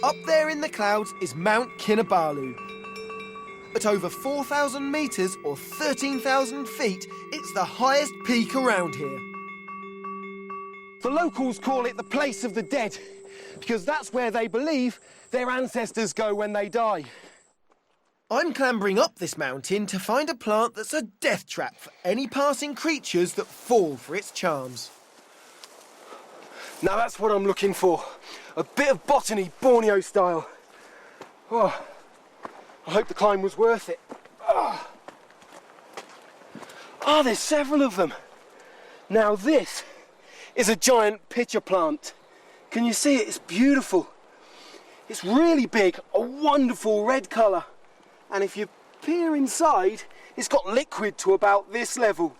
Up there in the clouds is Mount Kinabalu. At over 4,000 metres or 13,000 feet, it's the highest peak around here. The locals call it the place of the dead, because that's where they believe their ancestors go when they die. I'm clambering up this mountain to find a plant that's a death trap for any passing creatures that fall for its charms. Now that's what I'm looking for. A bit of botany, Borneo style. Oh, I hope the climb was worth it. There's several of them. Now this is a giant pitcher plant. Can you see it? It's beautiful. It's really big, a wonderful red colour. And if you peer inside, it's got liquid to about this level.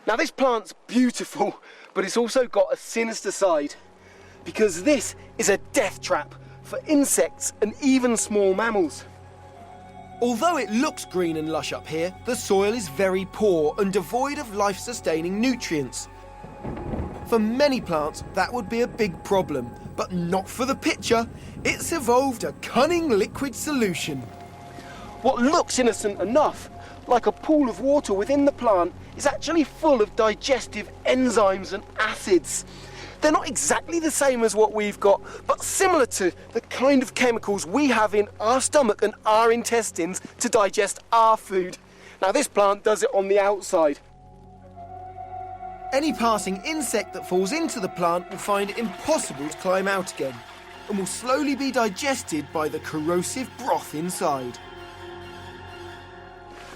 Now this plant's beautiful, but it's also got a sinister side, because this is a death trap for insects and even small mammals. Although it looks green and lush up here, the soil is very poor and devoid of life-sustaining nutrients. For many plants, that would be a big problem, but not for the pitcher. It's evolved a cunning liquid solution. What looks innocent enough, like a pool of water within the plant, is actually full of digestive enzymes and acids. They're not exactly the same as what we've got, but similar to the kind of chemicals we have in our stomach and our intestines to digest our food. Now this plant does it on the outside. Any passing insect that falls into the plant will find it impossible to climb out again, and will slowly be digested by the corrosive broth inside.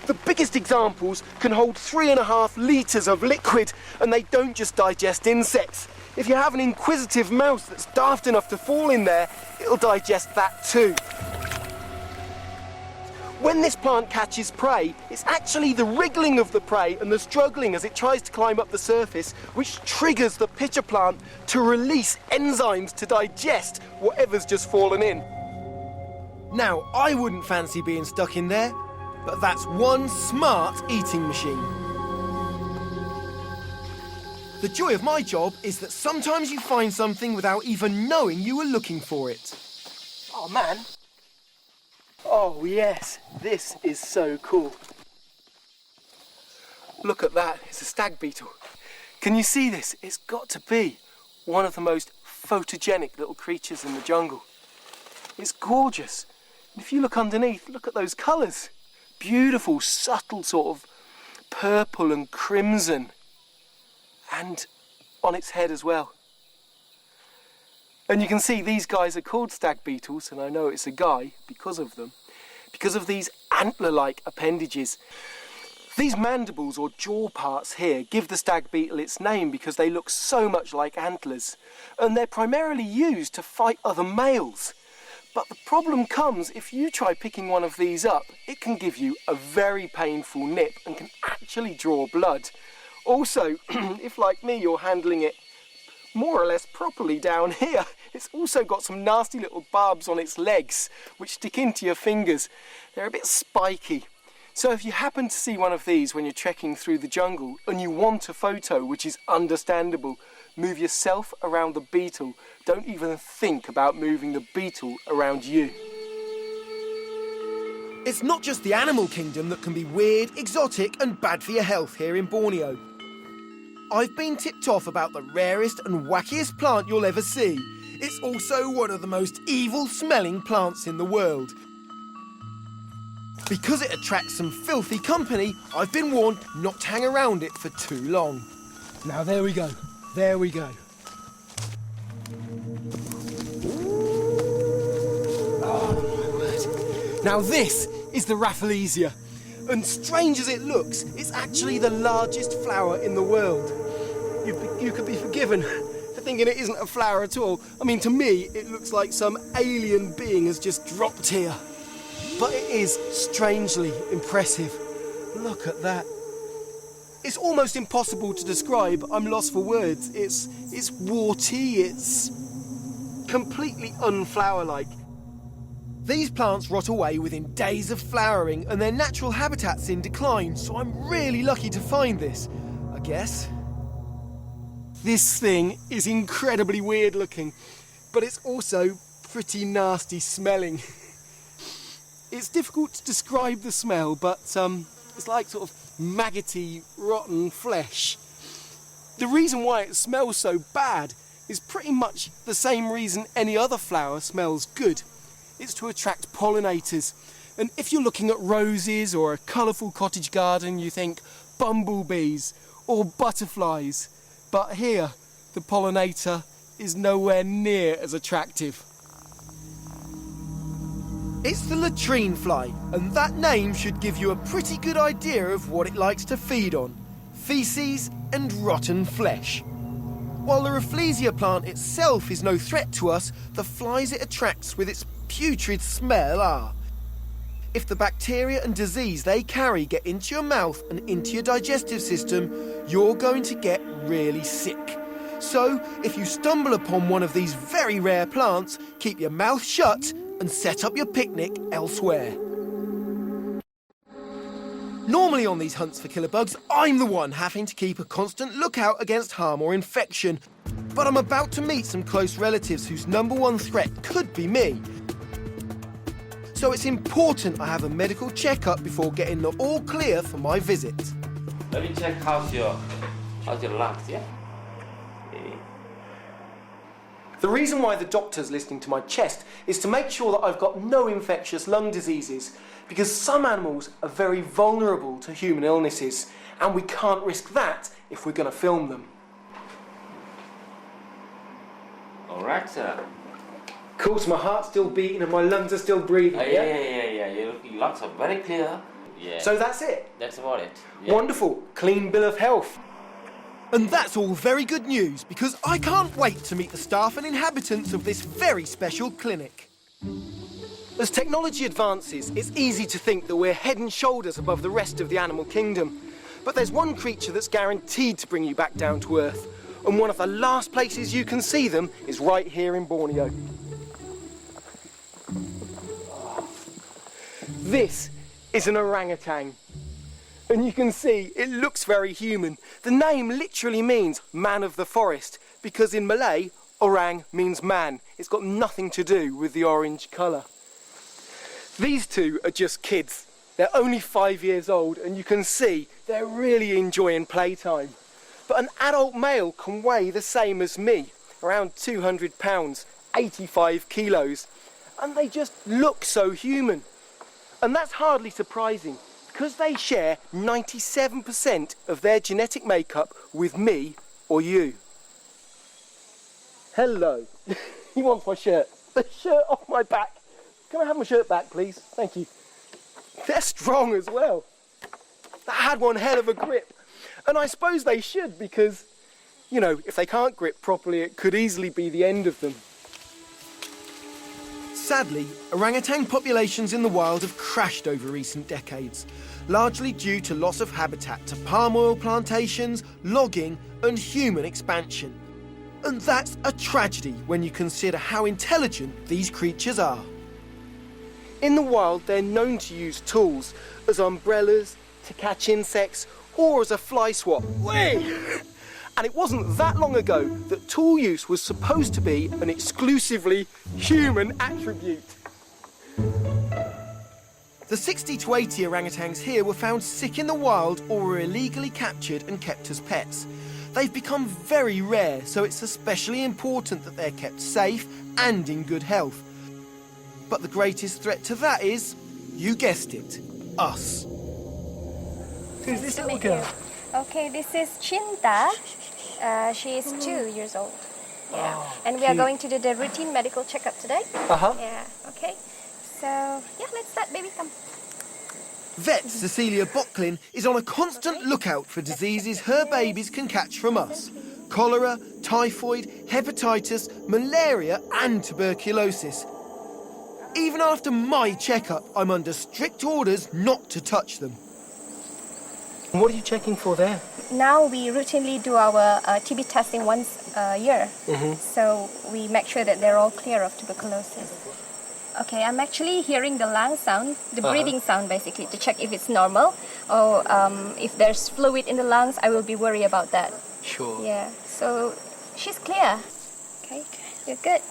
The biggest examples can hold 3.5 litres of liquid, and they don't just digest insects. If you have an inquisitive mouse that's daft enough to fall in there, it'll digest that too. When this plant catches prey, it's actually the wriggling of the prey and the struggling as it tries to climb up the surface which triggers the pitcher plant to release enzymes to digest whatever's just fallen in. Now, I wouldn't fancy being stuck in there, but that's one smart eating machine. The joy of my job is that sometimes you find something without even knowing you were looking for it. Oh man. Oh yes, this is so cool. Look at that, it's a stag beetle. Can you see this? It's got to be one of the most photogenic little creatures in the jungle. It's gorgeous. And if you look underneath, look at those colours. Beautiful, subtle sort of purple and crimson. And on its head as well. And you can see these guys are called stag beetles, and I know it's a guy because of them, because of these antler-like appendages. These mandibles or jaw parts here give the stag beetle its name because they look so much like antlers, and they're primarily used to fight other males. But the problem comes if you try picking one of these up, it can give you a very painful nip and can actually draw blood. Also, if like me you're handling it more or less properly down here, it's also got some nasty little barbs on its legs which stick into your fingers. They're a bit spiky. So if you happen to see one of these when you're trekking through the jungle and you want a photo, which is understandable, move yourself around the beetle. Don't even think about moving the beetle around you. It's not just the animal kingdom that can be weird, exotic and bad for your health here in Borneo. I've been tipped off about the rarest and wackiest plant you'll ever see. It's also one of the most evil-smelling plants in the world. Because it attracts some filthy company, I've been warned not to hang around it for too long. Now there we go, there we go. Oh my word. Now this is the Rafflesia. And strange as it looks, it's actually the largest flower in the world. You could be forgiven for thinking it isn't a flower at all. I mean, to me, it looks like some alien being has just dropped here. But it is strangely impressive. Look at that. It's almost impossible to describe. I'm lost for words. It's warty, it's completely unflower-like. These plants rot away within days of flowering and their natural habitat's in decline, so I'm really lucky to find this, I guess. This thing is incredibly weird looking. but it's also pretty nasty smelling. It's difficult to describe the smell, but it's like sort of maggoty, rotten flesh. The reason why it smells so bad is pretty much the same reason any other flower smells good. It's to attract pollinators. And if you're looking at roses or a colourful cottage garden, you think bumblebees or butterflies. But here, the pollinator is nowhere near as attractive. It's the latrine fly, and that name should give you a pretty good idea of what it likes to feed on: feces and rotten flesh. While the Rafflesia plant itself is no threat to us, the flies it attracts with its putrid smell are. If the bacteria and disease they carry get into your mouth and into your digestive system, you're going to get really sick. So, if you stumble upon one of these very rare plants, keep your mouth shut and set up your picnic elsewhere. Normally on these hunts for killer bugs, I'm the one having to keep a constant lookout against harm or infection. But I'm about to meet some close relatives whose number one threat could be me. So it's important I have a medical checkup before getting the all clear for my visit. Let me check how's your lungs, yeah? Okay. The reason why the doctor's listening to my chest is to make sure that I've got no infectious lung diseases, because some animals are very vulnerable to human illnesses, and we can't risk that if we're going to film them. All right, sir. Cool, so my heart's still beating and my lungs are still breathing, Yeah. Your lungs are very clear. Yeah. So that's it? That's about it. Yeah. Wonderful. Clean bill of health. And that's all very good news, because I can't wait to meet the staff and inhabitants of this very special clinic. As technology advances, it's easy to think that we're head and shoulders above the rest of the animal kingdom. But there's one creature that's guaranteed to bring you back down to earth. And one of the last places you can see them is right here in Borneo. This is an orangutan. And you can see it looks very human. The name literally means man of the forest, because in Malay, orang means man. It's got nothing to do with the orange colour. These two are just kids. They're only 5 years old, and you can see they're really enjoying playtime. But an adult male can weigh the same as me, around 200 pounds, 85 kilos. And they just look so human. And that's hardly surprising, because they share 97% of their genetic makeup with me or you. Hello. He wants my shirt. The shirt off my back. Can I have my shirt back, please? Thank you. They're strong as well. That had one hell of a grip. And I suppose they should, because, you know, if they can't grip properly, it could easily be the end of them. Sadly, orangutan populations in the wild have crashed over recent decades, largely due to loss of habitat to palm oil plantations, logging and human expansion. And that's a tragedy when you consider how intelligent these creatures are. In the wild, they're known to use tools as umbrellas, to catch insects, or as a fly swat. Whee! And it wasn't that long ago that tool use was supposed to be an exclusively human attribute. The 60 to 80 orangutans here were found sick in the wild or were illegally captured and kept as pets. They've become very rare, so it's especially important that they're kept safe and in good health. But the greatest threat to that is, you guessed it, us. Who's this little girl? Okay, this is Chinta. She is 2 years old. Yeah. Oh, and we are going to do the routine medical checkup today. Uh-huh. Yeah, okay. So, yeah, let's start, baby, come. Vet Cecilia Bocklin is on a constant lookout for diseases her babies can catch from us. Cholera, typhoid, hepatitis, malaria and tuberculosis. Even after my checkup, I'm under strict orders not to touch them. What are you checking for there? Now we routinely do our TB testing once a year. So we make sure that they're all clear of tuberculosis. Okay, I'm actually hearing the lung sound, the breathing sound basically, to check if it's normal or if there's fluid in the lungs. I will be worried about that. Sure. Yeah, so she's clear. Okay, you're good.